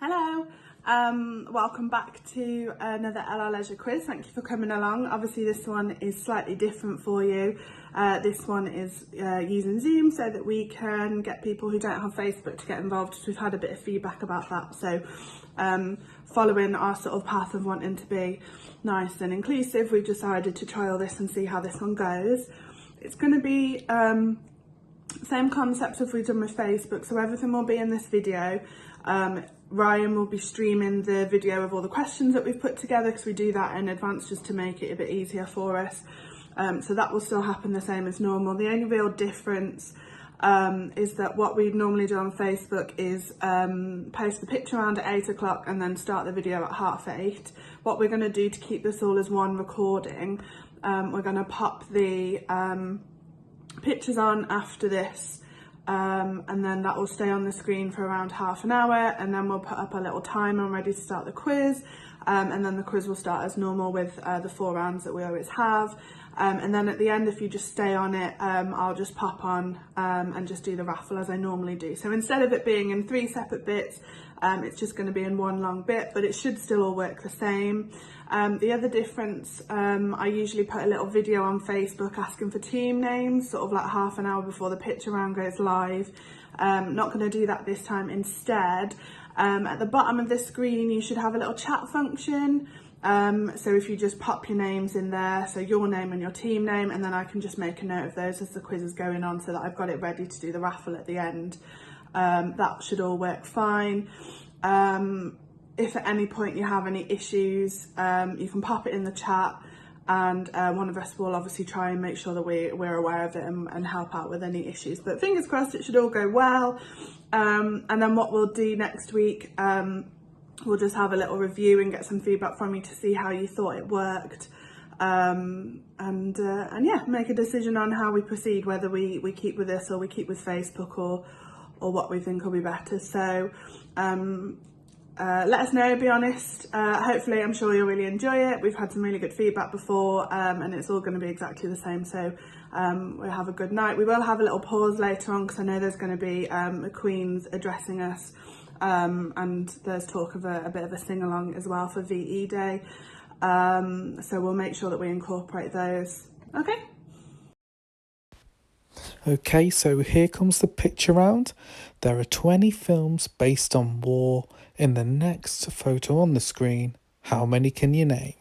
Hello, welcome back to another LR Leisure quiz. Thank you for coming along. Obviously this one is slightly different for you. This one is using Zoom so that we can get people who don't have Facebook to get involved, because we've had a bit of feedback about that. So following our sort of path of wanting to be nice and inclusive, we've decided to trial this and see how this one goes. It's going to be same concept as we've done with Facebook, so everything will be in this video. Ryan will be streaming the video of all the questions that we've put together, because we do that in advance just to make it a bit easier for us. So that will still happen the same as normal. The only real difference is that what we normally do on Facebook is post the picture around at 8 o'clock and then start the video at 8:30. What we're going to do to keep this all as one recording, we're going to pop the pictures on after this. And then that will stay on the screen for around half an hour, and then we'll put up a little timer and ready to start the quiz, and then the quiz will start as normal with the 4 rounds that we always have, and then at the end, if you just stay on it, I'll just pop on and just do the raffle as I normally do. So instead of it being in 3 separate bits, it's just going to be in one long bit, but it should still all work the same. The other difference, I usually put a little video on Facebook asking for team names, sort of like half an hour before the picture round goes live. Not going to do that this time. Instead, at the bottom of the screen, you should have a little chat function. So if you just pop your names in there, so your name and your team name, and then I can just make a note of those as the quiz is going on, so that I've got it ready to do the raffle at the end. That should all work fine. If at any point you have any issues, you can pop it in the chat, and one of us will obviously try and make sure that we're aware of it and help out with any issues. But fingers crossed, it should all go well. And then what we'll do next week, we'll just have a little review and get some feedback from you to see how you thought it worked. And yeah, make a decision on how we proceed, whether we keep with this or we keep with Facebook, or what we think will be better. So let us know, be honest. Hopefully, I'm sure you'll really enjoy it. We've had some really good feedback before, and it's all going to be exactly the same. So we'll have a good night. We will have a little pause later on, because I know there's going to be the Queen's addressing us, and there's talk of a bit of a sing-along as well for VE Day. So we'll make sure that we incorporate those. Okay, so here comes the picture round. There are 20 films based on war in the next photo on the screen. How many can you name?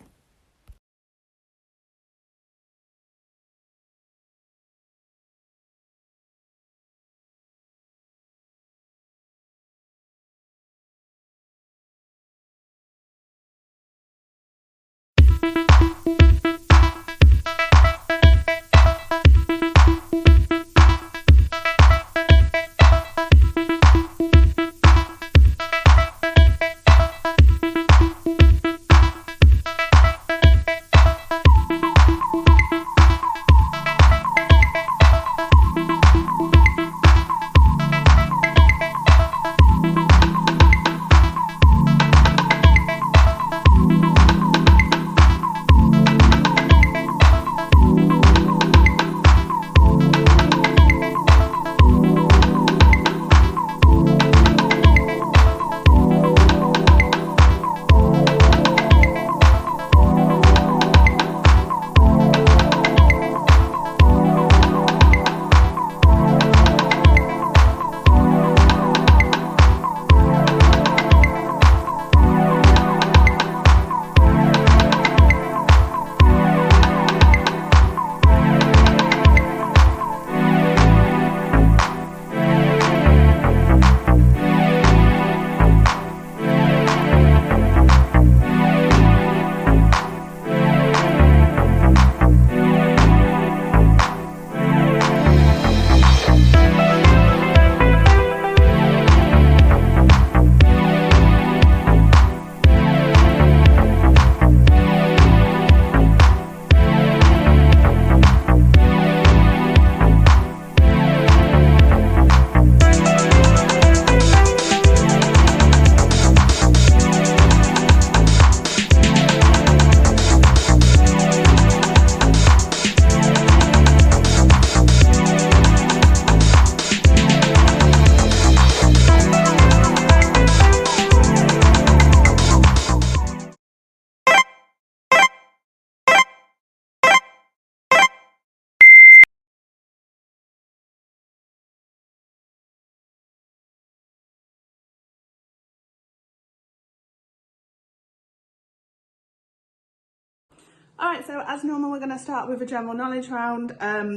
Alright, so as normal we're going to start with a general knowledge round.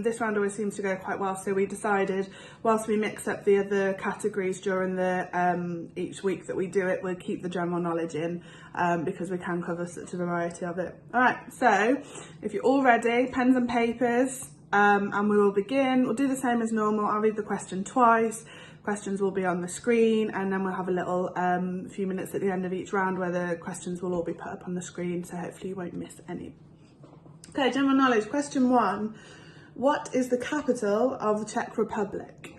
This round always seems to go quite well, so we decided whilst we mix up the other categories during the each week that we do it, we'll keep the general knowledge in because we can cover such a variety of it. Alright, so if you're all ready, pens and papers, and we will begin. We'll do the same as normal. I'll read the question twice. Questions will be on the screen, and then we'll have a little few minutes at the end of each round where the questions will all be put up on the screen, so hopefully you won't miss any. Okay, general knowledge. Question 1. What is the capital of the Czech Republic?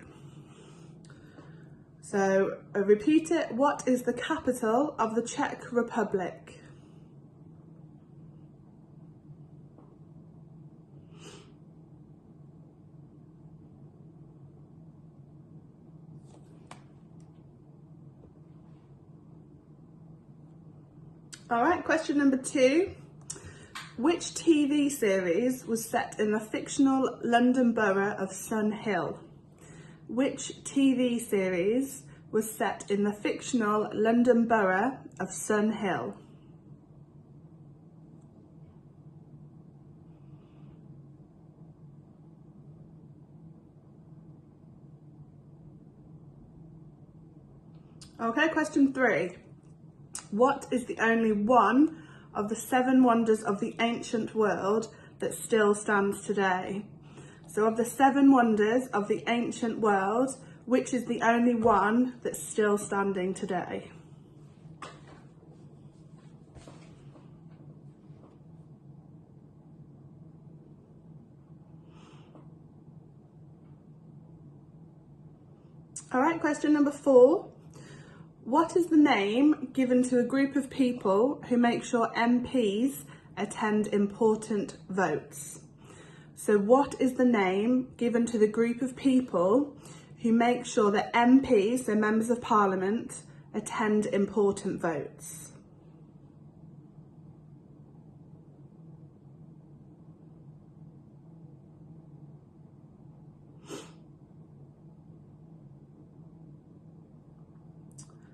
So, repeat it. What is the capital of the Czech Republic? Alright, question number 2. Which TV series was set in the fictional London borough of Sun Hill? Which TV series was set in the fictional London borough of Sun Hill? Okay, question 3. What is the only one of the 7 wonders of the ancient world that still stands today? So of the 7 wonders of the ancient world, which is the only one that's still standing today? All right, question number 4. What is the name given to a group of people who make sure MPs attend important votes? So what is the name given to the group of people who make sure that MPs, so members of parliament, attend important votes?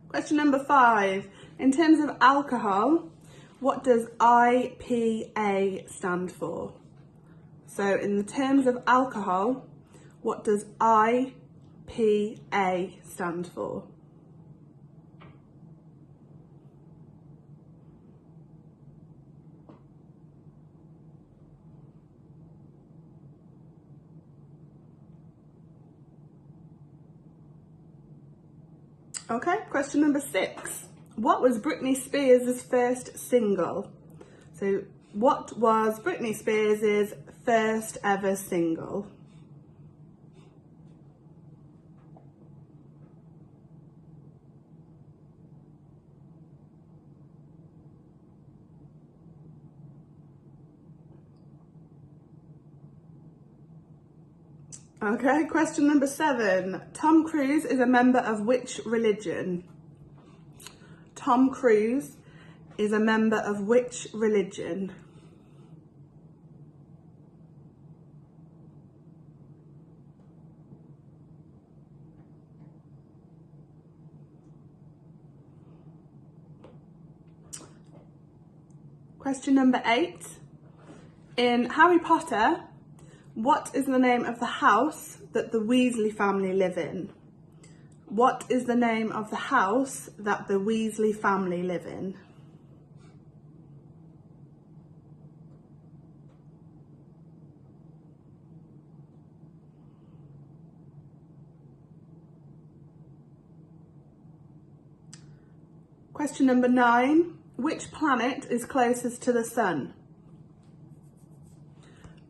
Question number 5. In terms of alcohol, what does IPA stand for? So in the terms of alcohol, what does IPA stand for? Okay, question number 6. What was Britney Spears' first single? So what was Britney Spears' first ever single? Okay, question number 7. Tom Cruise is a member of which religion? Tom Cruise is a member of which religion? Question number 8. In Harry Potter, what is the name of the house that the Weasley family live in? What is the name of the house that the Weasley family live in? Question number 9. Which planet is closest to the sun?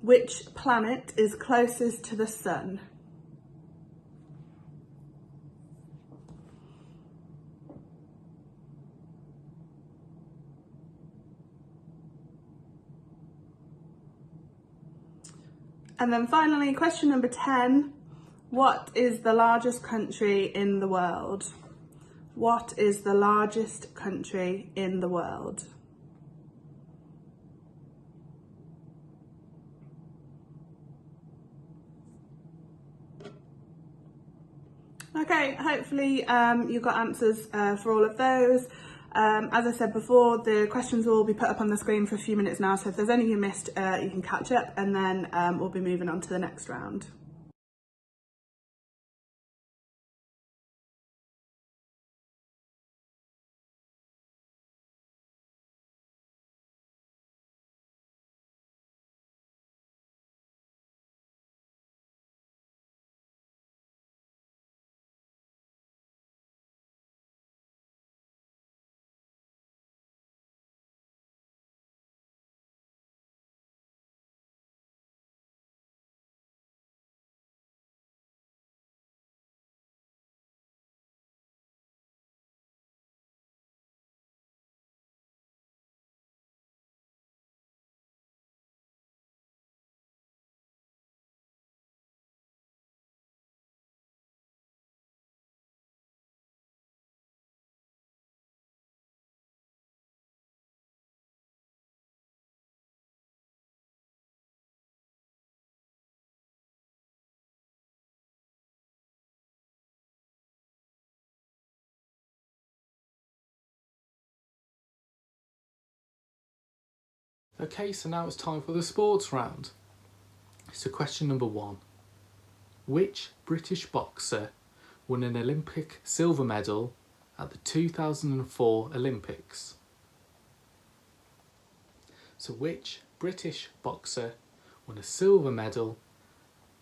Which planet is closest to the sun? And then finally, question number 10. What is the largest country in the world? What is the largest country in the world? Okay, hopefully you got answers for all of those. As I said before, the questions will be put up on the screen for a few minutes now, so if there's any you missed, you can catch up, and then we'll be moving on to the next round. Okay, so now it's time for the sports round. So question number 1. Which British boxer won an Olympic silver medal at the 2004 Olympics? So which British boxer won a silver medal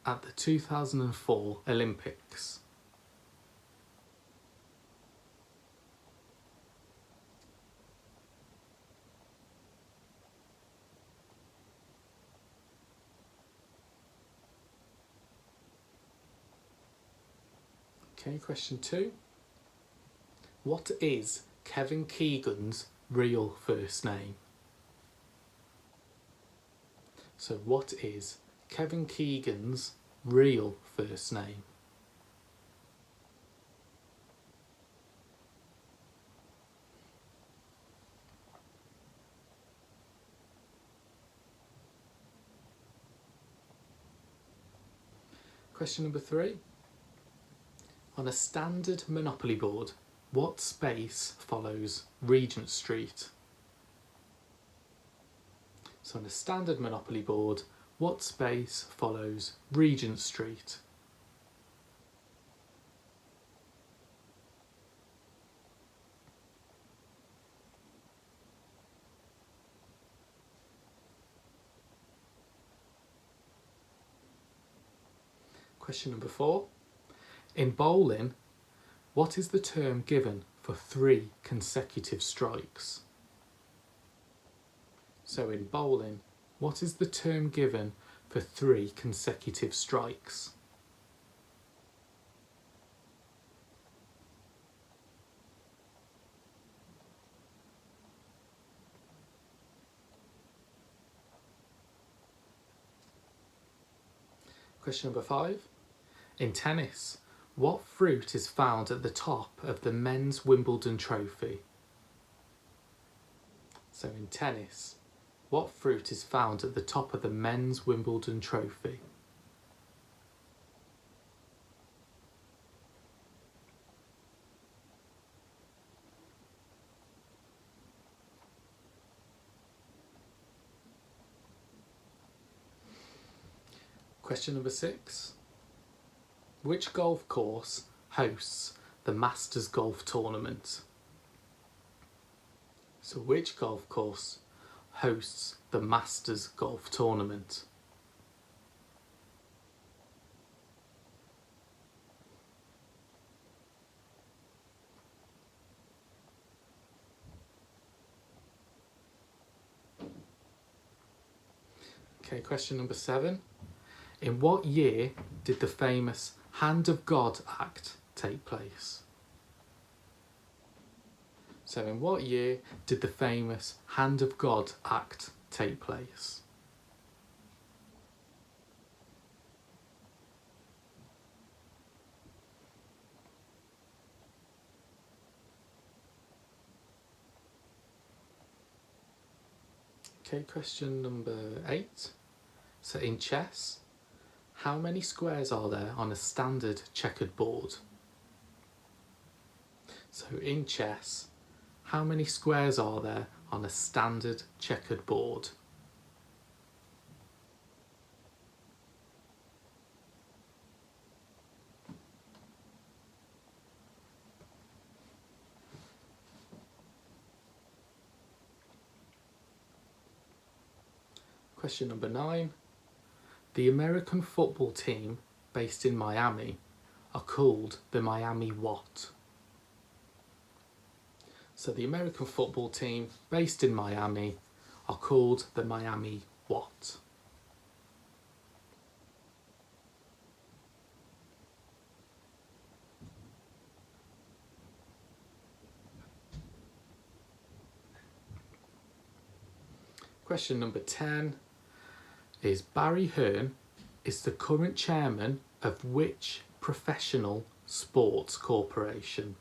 at the 2004 Olympics? Okay, question 2. What is Kevin Keegan's real first name? So what is Kevin Keegan's real first name? Question number 3. On a standard Monopoly board, what space follows Regent Street? So on a standard Monopoly board, what space follows Regent Street? Question number 4. In bowling, what is the term given for 3 consecutive strikes? So in bowling, what is the term given for 3 consecutive strikes? Question number 5. In tennis, what fruit is found at the top of the men's Wimbledon trophy? So in tennis, what fruit is found at the top of the men's Wimbledon trophy? Question number 6. Which golf course hosts the Masters Golf Tournament? So which golf course hosts the Masters Golf Tournament? Okay, question number 7. In what year did the famous Hand of God Act take place? So in what year did the famous Hand of God Act take place? Okay, question number 8. So in chess, how many squares are there on a standard checkered board? So in chess, How many squares are there on a standard checkered board? Question number 9. The American football team based in Miami are called the Miami what? So the American football team based in Miami are called the Miami what? Question number 10 is Barry Hearn is the current chairman of which professional sports corporation?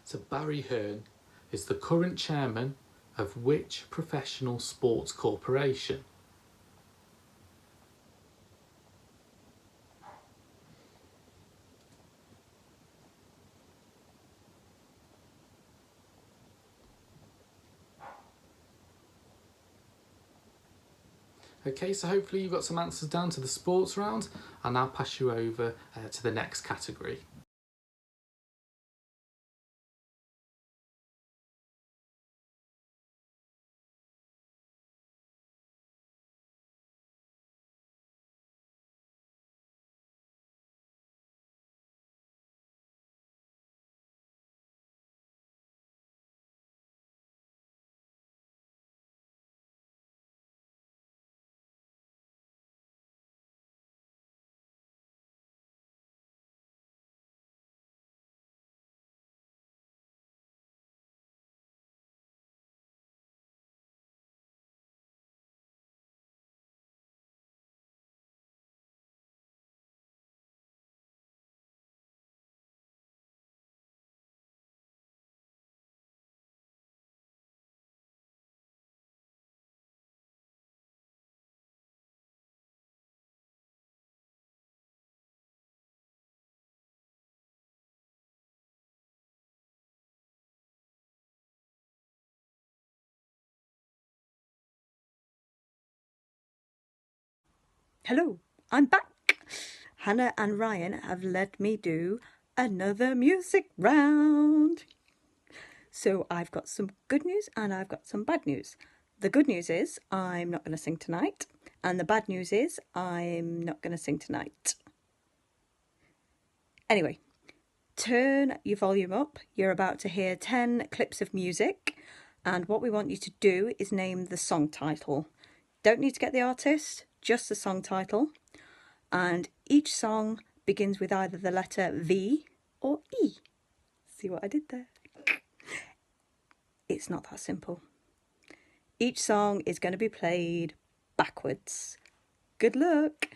So Barry Hearn is the current chairman of which professional sports corporation? Okay, so hopefully you've got some answers down to the sports round. I'll now pass you over to the next category. Hello, I'm back. Hannah and Ryan have let me do another music round. So I've got some good news and I've got some bad news. The good news is I'm not going to sing tonight, and the bad news is I'm not going to sing tonight. Anyway, turn your volume up. You're about to hear 10 clips of music, and what we want you to do is name the song title. Don't need to get the artist, just the song title. And each song begins with either the letter V or E. See what I did there? It's not that simple. Each song is going to be played backwards. Good luck.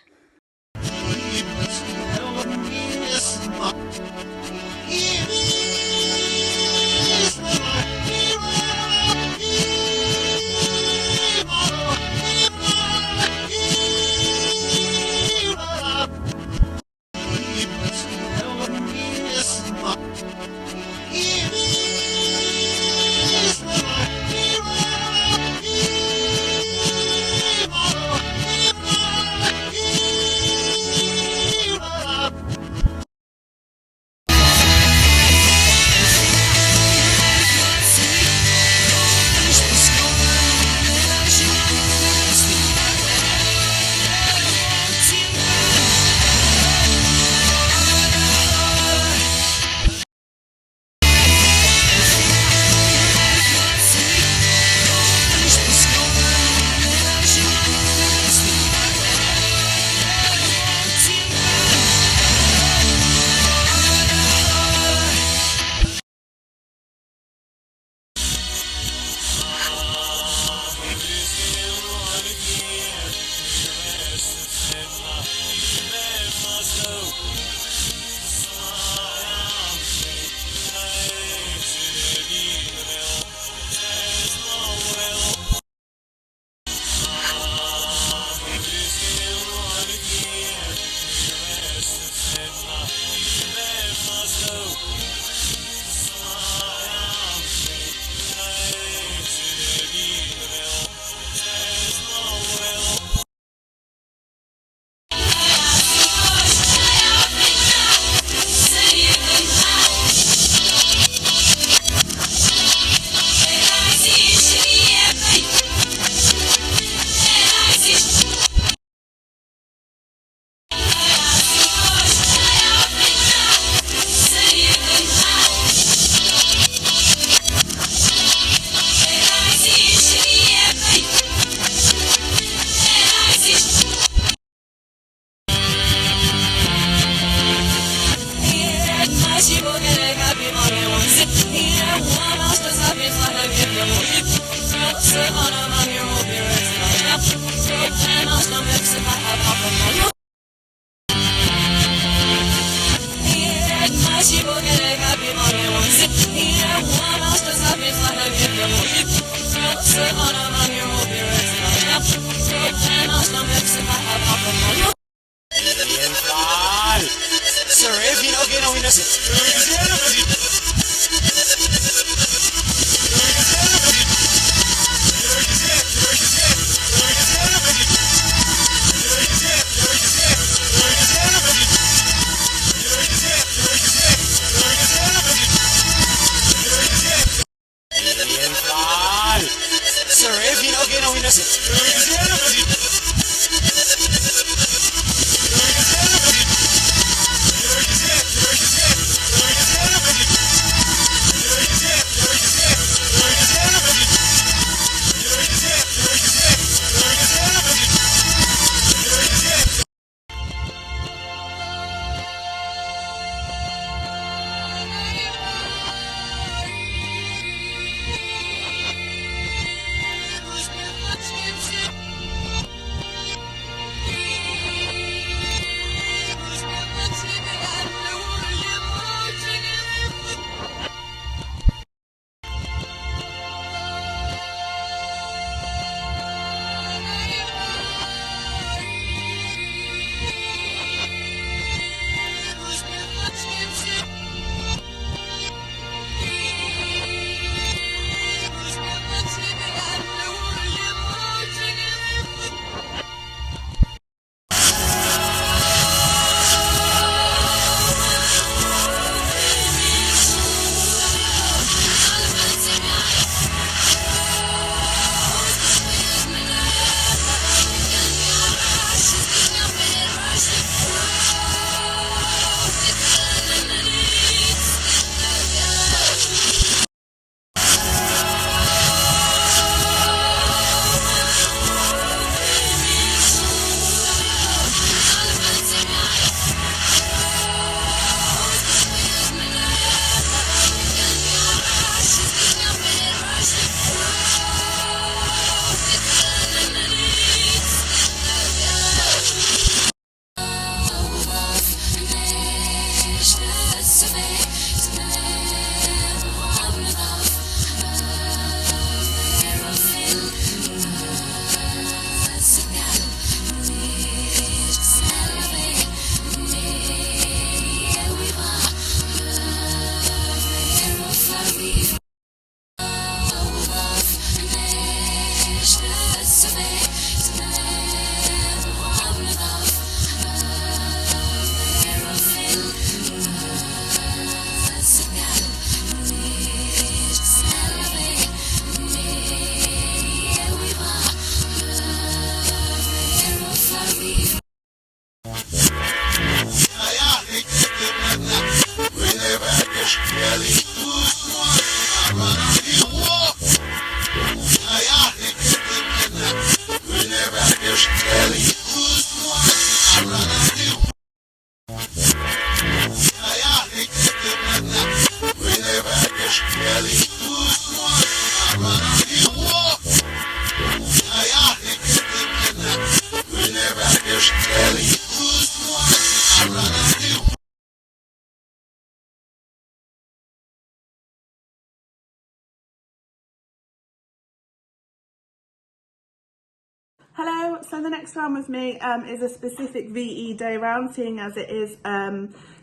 Hello, so the next round with me is a specific VE Day round, seeing as it is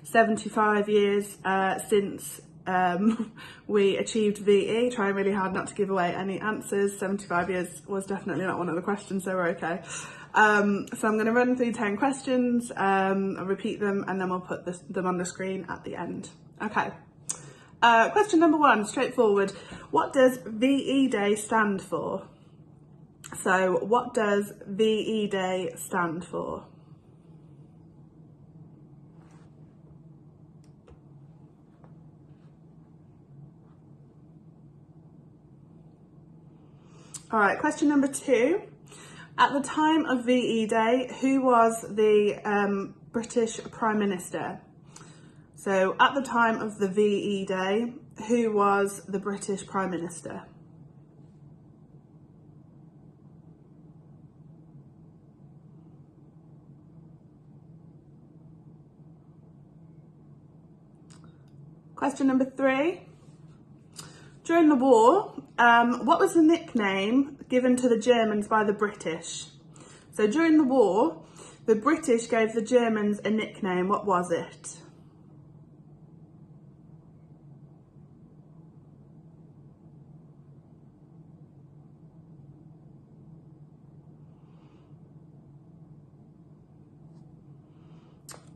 75 years since we achieved VE. Trying really hard not to give away any answers. 75 years was definitely not one of the questions, so we're okay. So I'm going to run through 10 questions, I'll repeat them, and then we'll put them on the screen at the end. Okay. Question number 1, straightforward. What does VE Day stand for? So what does VE Day stand for? All right, question number 2. At the time of VE Day, who was the British Prime Minister? So at the time of the VE Day, who was the British Prime Minister? Question number 3. During the war, what was the nickname given to the Germans by the British? So during the war, the British gave the Germans a nickname. What was it?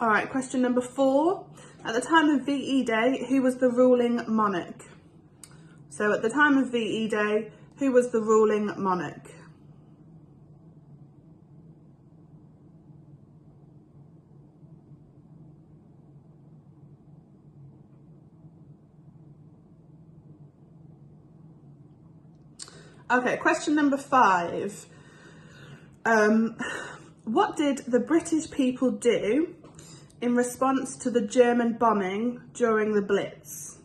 All right, question number 4. At the time of VE Day, who was the ruling monarch? So at the time of VE Day, who was the ruling monarch? Okay, question number 5. What did the British people do in response to the German bombing during the Blitz?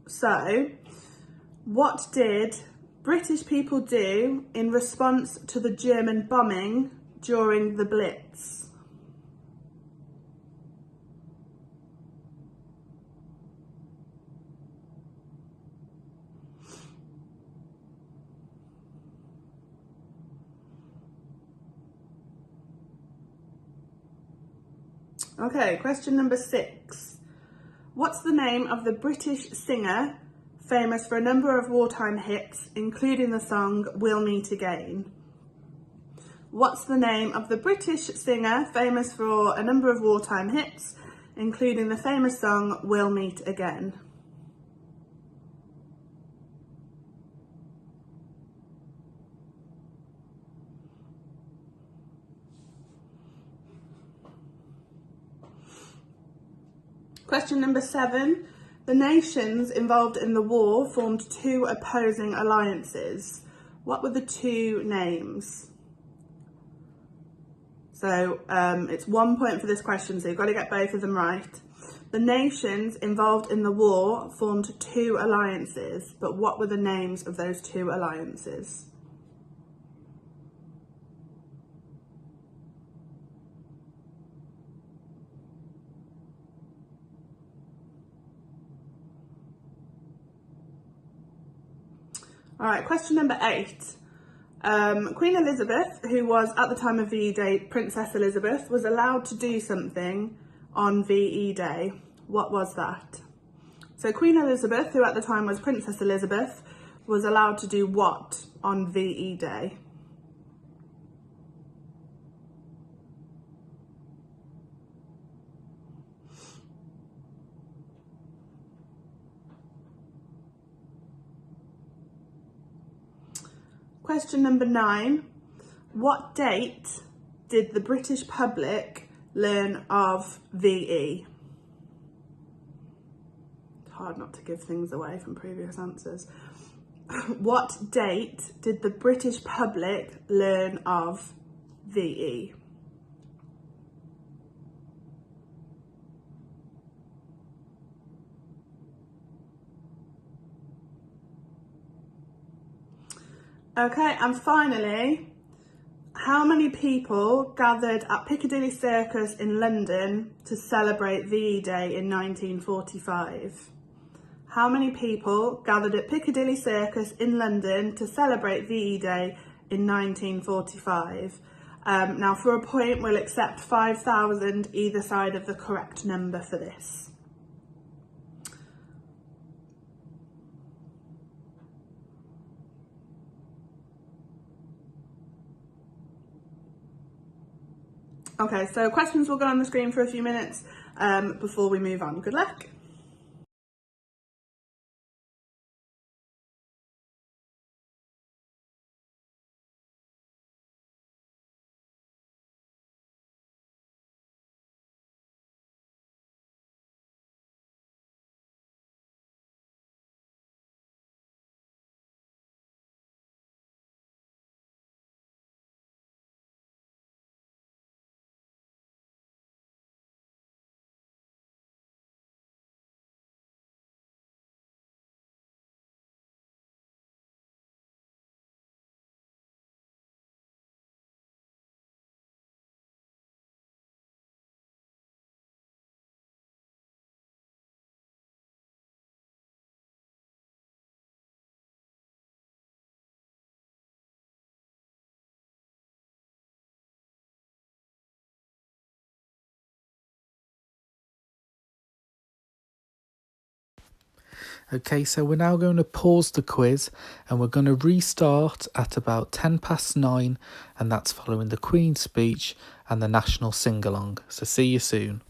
So, what did British people do in response to the German bombing during the Blitz? Okay, question number 6. What's the name of the British singer famous for a number of wartime hits, including the song We'll Meet Again? What's the name of the British singer famous for a number of wartime hits, including the famous song We'll Meet Again? Question number 7. The nations involved in the war formed 2 opposing alliances. What were the 2 names? So it's 1 point for this question, so you've got to get both of them right. The nations involved in the war formed 2 alliances, but what were the names of those 2 alliances? All right, question number 8. Queen Elizabeth, who was at the time of VE Day Princess Elizabeth, was allowed to do something on VE Day. What was that? So Queen Elizabeth, who at the time was Princess Elizabeth, was allowed to do what on VE Day? Question number 9. What date did the British public learn of VE? It's hard not to give things away from previous answers. What date did the British public learn of VE? Okay, and finally, how many people gathered at Piccadilly Circus in London to celebrate VE Day in 1945? How many people gathered at Piccadilly Circus in London to celebrate VE Day in 1945? Now, for a point, we'll accept 5,000 either side of the correct number for this. Okay, so questions will go on the screen for a few minutes before we move on. Good luck. Okay, so we're now going to pause the quiz and we're going to restart at about 9:10, and that's following the Queen's speech and the national sing-along. So see you soon.